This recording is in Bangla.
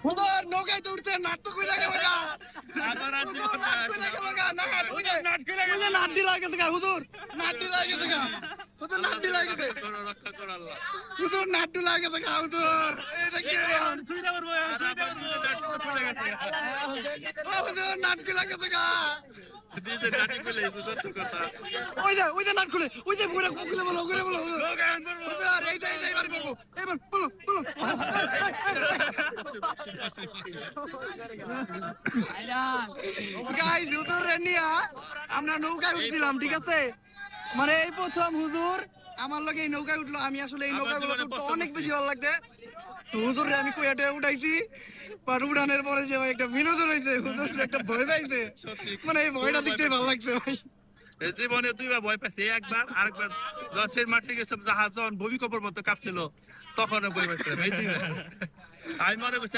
হুদুর নৌকায় উঠতে নাট তো কইলা গেল গা আবার আর হুদুর নাট কইলা গেল গা না ওই যে নাট দিলা গেছে গা হুদুর নাট দিলা গেছে গা হুদুর নাট দিলা গেছে রক্ষা কর আল্লাহ। হুদুর নাট দিলা গেছে গা হুদুর এটা কি ছুইটা মারবো, খুলে গেছে। হুদুর নাট কইলা গেছে গা দিতে নাটি খুলে গেছে, সত্য কথা। ওই যে নাট খুলে ওই যে পুরো খুলে বলো হুদুর এইটাই এবার বলবো এবার বলো গাইস হুজুর রেনিয়া আমরা নৌকায় উঠছিলাম ঠিক আছে মানে এই প্রথম হুজুর আমার লগে এই নৌকায় উঠলো আমি আসলে এই নৌকাগুলো উঠতে অনেক বেশি ভালো লাগছে তো হুজুর আমি কুয়াটে উঠাইছি বাট উঠানোর পরে যে ভাই একটা বিনোদন হয়েছে হুজুর একটা ভয় পাইছে মানে এই ভয়টা দেখতে ভালো লাগছে ভাই এই জীবনে দুইবার ভয় পাইছি, একবার আরেকবার গাছের মাঠে গেছিলাম, জাহাজ যখন ভূমিকম্পের মতো কাঁপছিল তখন ভয় পাইছিলাম। এই দুইবার আমি মনে করছি